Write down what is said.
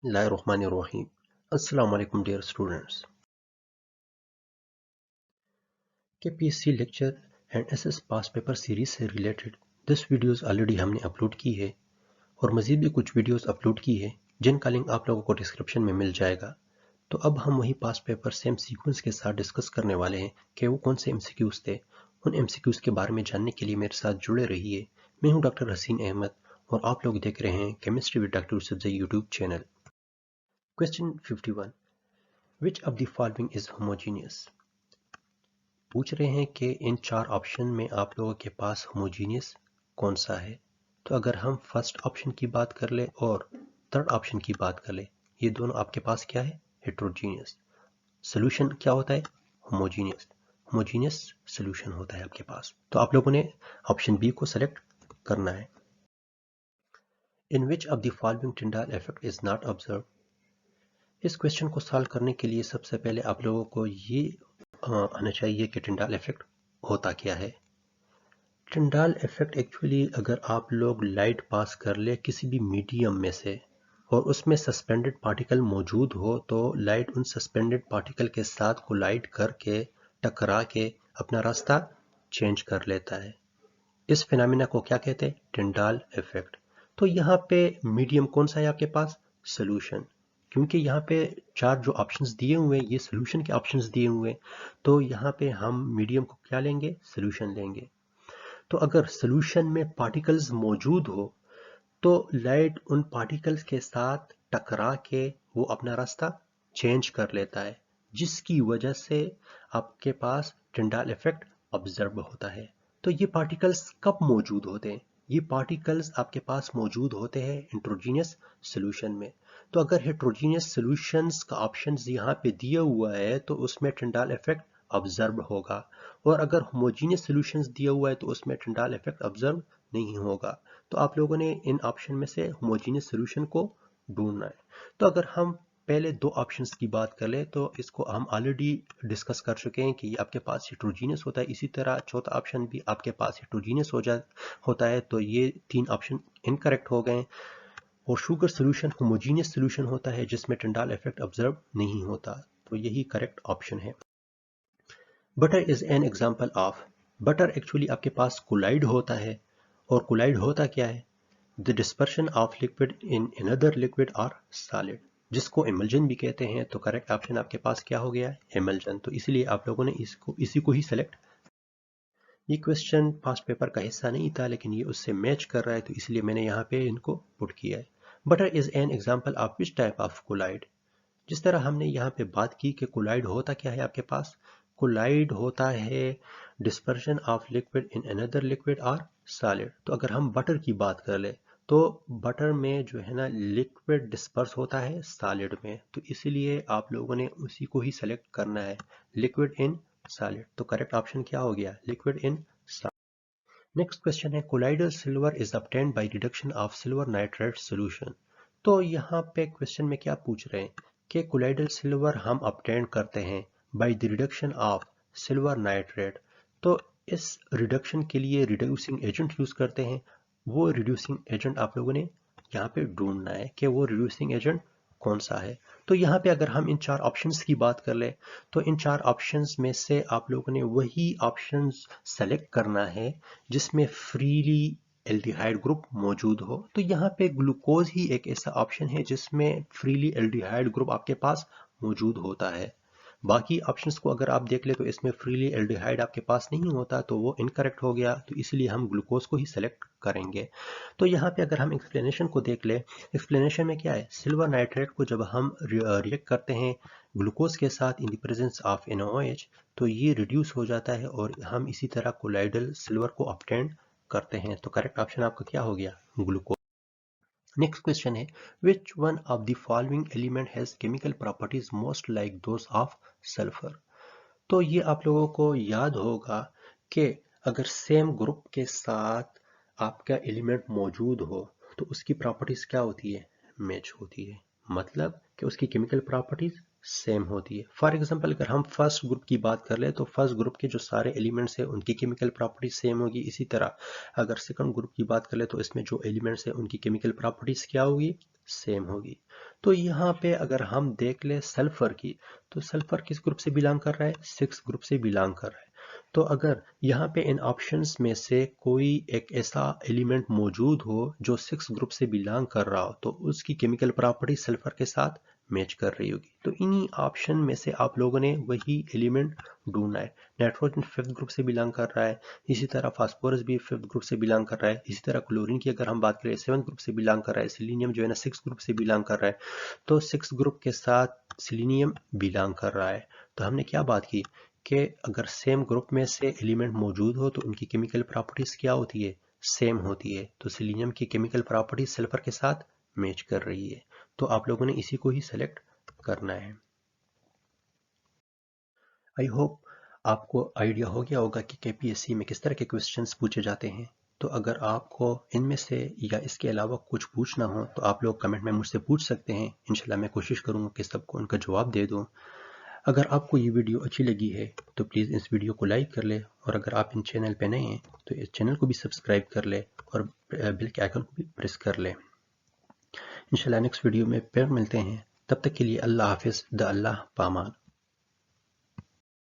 Bismillahirrahmanirrahim. Assalamu alaikum dear students. KPSC lecture and SS pass paper series से related 10 videos already हमने upload की है और मज़ीद भी कुछ वीडियोस अपलोड की है जिनका लिंक आप लोगों को डिस्क्रिप्शन में मिल जाएगा। तो अब हम वही पास पेपर सेम सीक्वेंस के साथ डिस्कस करने वाले हैं कि वो कौन से एमसीक्यूज थे। उन एमसीक्यूज के बारे में जानने के लिए मेरे साथ जुड़े रहिए। मैं हूं डॉक्टर हसीन अहमद और आप लोग देख रहे हैं chemistry with doctor Yusuf YouTube channel. Question 51, which of the following is homogeneous. पूछ रहे हैं कि इन चार ऑप्शन में आप लोगों के पास होमोजीनियस कौन सा है। तो अगर हम फर्स्ट ऑप्शन की बात कर ले और थर्ड ऑप्शन की बात कर ले, ये दोनों आपके पास क्या है, हेट्रोजीनियस। सोल्यूशन क्या होता है, होमोजीनियस। होमोजीनियस सोल्यूशन होता है आपके पास। तो आप लोगों ने ऑप्शन बी को सेलेक्ट करना है। In which of the following Tyndall effect is not observe. इस क्वेश्चन को सॉल्व करने के लिए सबसे पहले आप लोगों को ये आना चाहिए कि टिंडाल इफेक्ट होता क्या है। टिंडाल इफेक्ट एक्चुअली अगर आप लोग लाइट पास कर ले किसी भी मीडियम में से और उसमें सस्पेंडेड पार्टिकल मौजूद हो तो लाइट उन सस्पेंडेड पार्टिकल के साथ कोलाइड करके टकरा के अपना रास्ता चेंज कर लेता है। इस फिनोमेना को क्या कहते हैं, टिंडाल इफेक्ट। तो यहाँ पे मीडियम कौन सा है आपके पास, सोल्यूशन। क्योंकि यहाँ पे चार जो ऑप्शंस दिए हुए हैं ये सोल्यूशन के ऑप्शंस दिए हुए हैं, तो यहाँ पे हम मीडियम को क्या लेंगे, सोल्यूशन लेंगे। तो अगर सोल्यूशन में पार्टिकल्स मौजूद हो तो लाइट उन पार्टिकल्स के साथ टकरा के वो अपना रास्ता चेंज कर लेता है, जिसकी वजह से आपके पास टिंडाल इफेक्ट ऑब्जर्व होता है। तो ये पार्टिकल्स कब मौजूद होते हैं, ये पार्टिकल्स आपके पास मौजूद होते हैं हेट्रोजीनियस सॉल्यूशन में। तो अगर हेट्रोजीनियस सॉल्यूशंस का ऑप्शन यहाँ पे दिया हुआ है तो उसमें टिंडाल इफेक्ट ऑब्जर्व होगा, और अगर होमोजीनियस सॉल्यूशंस दिया हुआ है तो उसमें टिंडाल इफेक्ट ऑब्जर्व नहीं होगा। तो आप लोगों ने इन ऑप्शन में से होमोजीनियस सॉल्यूशन को ढूंढना है। तो अगर हम पहले दो ऑप्शंस की बात कर ले तो इसको हम ऑलरेडी डिस्कस कर चुके हैं कि ये आपके पास हेट्रोजीनियस होता है। इसी तरह चौथा ऑप्शन भी आपके पास हेट्रोजीनियस होता है। तो ये तीन ऑप्शन इनकरेक्ट हो गए। और शुगर सोल्यूशन होमोजीनियस सोल्यूशन होता है जिसमें टिंडाल इफेक्ट ऑब्जर्व नहीं होता। तो यही करेक्ट ऑप्शन है। Butter is an example of. Butter actually आपके पास कोलाइड होता है, और कोलाइड होता क्या है, the dispersion of liquid in another liquid और सॉलिड, जिसको इमल्जन भी कहते हैं। तो करेक्ट ऑप्शन आपके पास क्या हो गया, इमल्जन। तो इसलिए आप लोगों ने इसी को ही सेलेक्ट। ये क्वेश्चन पास्ट पेपर का हिस्सा नहीं था लेकिन ये उससे मैच कर रहा है तो इसलिए मैंने यहाँ पे इनको पुट किया है। Butter is an example of which type of colloid. जिस तरह हमने यहाँ पे बात की कि कोलाइड होता क्या है आपके पास, कोलाइड होता है dispersion of liquid in another liquid और सॉलिड। तो अगर हम बटर की बात कर ले तो बटर में जो है ना लिक्विड डिस्पर्स होता है सॉलिड में, तो इसलिए आप लोगों ने उसी को ही सेलेक्ट करना है, लिक्विड इन सॉलिड। तो करेक्ट ऑप्शन क्या हो गया, liquid in solid. Next question है, colloidal silver is obtained by reduction of silver nitrate solution. तो यहाँ पे क्वेश्चन में क्या पूछ रहे हैं कि कोलाइडल सिल्वर हम ऑब्टेन करते हैं by the reduction of silver nitrate. तो इस रिडक्शन के लिए रिड्यूसिंग एजेंट यूज करते हैं। वो रिड्यूसिंग एजेंट आप लोगों ने यहाँ पे ढूंढना है कि वो रिड्यूसिंग एजेंट कौन सा है। तो यहाँ पे अगर हम इन चार ऑप्शंस की बात कर ले तो इन चार ऑप्शंस में से आप लोगों ने वही ऑप्शंस सेलेक्ट करना है जिसमें फ्रीली एल्डिहाइड ग्रुप मौजूद हो। तो यहाँ पे ग्लूकोज ही एक ऐसा ऑप्शन है जिसमें फ्रीली एल्डिहाइड ग्रुप आपके पास मौजूद होता है। बाकी ऑप्शंस को अगर आप देख ले तो इसमें फ्रीली एल्डिहाइड आपके पास नहीं होता, तो वो इनकरेक्ट हो गया। तो इसलिए हम ग्लूकोज को ही सेलेक्ट करेंगे। तो यहाँ पे अगर हम एक्सप्लेनेशन को देख ले, एक्सप्लेनेशन में क्या है, सिल्वर नाइट्रेट को जब हम रिएक्ट करते हैं ग्लूकोज के साथ in the presence of NaOH तो ये रिड्यूस हो जाता है और हम इसी तरह कोलाइडल सिल्वर को ऑब्टेन करते हैं। तो करेक्ट ऑप्शन आपका क्या हो गया, ग्लूकोज। नेक्स्ट क्वेश्चन है, which one of the following element has chemical properties most like those of sulphur. तो ये आप लोगों को याद होगा कि अगर सेम ग्रुप के साथ आपका एलिमेंट मौजूद हो तो उसकी प्रॉपर्टीज क्या होती है, मैच होती है। मतलब कि उसकी केमिकल प्रॉपर्टीज सेम होती है। फॉर एग्जांपल अगर हम फर्स्ट ग्रुप की बात कर ले तो फर्स्ट ग्रुप के जो सारे एलिमेंट्स हैं उनकी केमिकल प्रॉपर्टी सेम होगी। इसी तरह अगर सेकंड ग्रुप की बात कर ले तो इसमें जो एलिमेंट्स हैं उनकी केमिकल प्रॉपर्टीज क्या होगी, सेम होगी। तो यहाँ पे अगर हम देख ले सल्फर की, तो सल्फर किस ग्रुप से बिलोंग कर रहा है, सिक्स ग्रुप से बिलोंग कर रहा है। तो अगर यहाँ पे इन ऑप्शंस में से कोई एक ऐसा एलिमेंट मौजूद हो जो सिक्स ग्रुप से बिलोंग कर रहा हो तो उसकी केमिकल प्रॉपर्टी सल्फर के साथ मैच कर रही होगी। तो इन्हीं ऑप्शन में से आप लोगों ने वही एलिमेंट ढूंढना है। नाइट्रोजन फिफ्थ ग्रुप से बिलोंग कर रहा है, इसी तरह फास्फोरस भी फिफ्थ ग्रुप से बिलोंग कर रहा है, इसी तरह क्लोरीन की अगर हम बात करें सेवंथ ग्रुप से बिलोंग कर रहा है, सिलीनियम जो है ना सिक्स ग्रुप से बिलोंग कर रहा है। तो सिक्स ग्रुप के साथ सिलीनियम बिलोंग कर रहा है। तो हमने क्या बात की कि अगर सेम ग्रुप में से एलिमेंट मौजूद हो तो उनकी केमिकल प्रॉपर्टीज क्या होती है, सेम होती है। तो सिलीनियम की केमिकल प्रॉपर्टीज सल्फर के साथ मैच कर रही है। तो आप लोगों ने इसी को ही सेलेक्ट करना है। आई होप आपको आइडिया हो गया होगा कि केपीएससी में किस तरह के क्वेश्चंस पूछे जाते हैं। तो अगर आपको इनमें से या इसके अलावा कुछ पूछना हो तो आप लोग कमेंट में मुझसे पूछ सकते हैं। इंशाल्लाह मैं कोशिश करूंगा कि सबको उनका जवाब दे दूं। अगर आपको ये वीडियो अच्छी लगी है तो प्लीज़ इस वीडियो को लाइक कर ले, और अगर आप इन चैनल पे नए हैं तो इस चैनल को भी सब्सक्राइब कर ले और बेल के आइकन को भी प्रेस कर ले। इंशाल्लाह नेक्स्ट वीडियो में फिर मिलते हैं। तब तक के लिए अल्लाह हाफिज़, द अल्लाह पामान।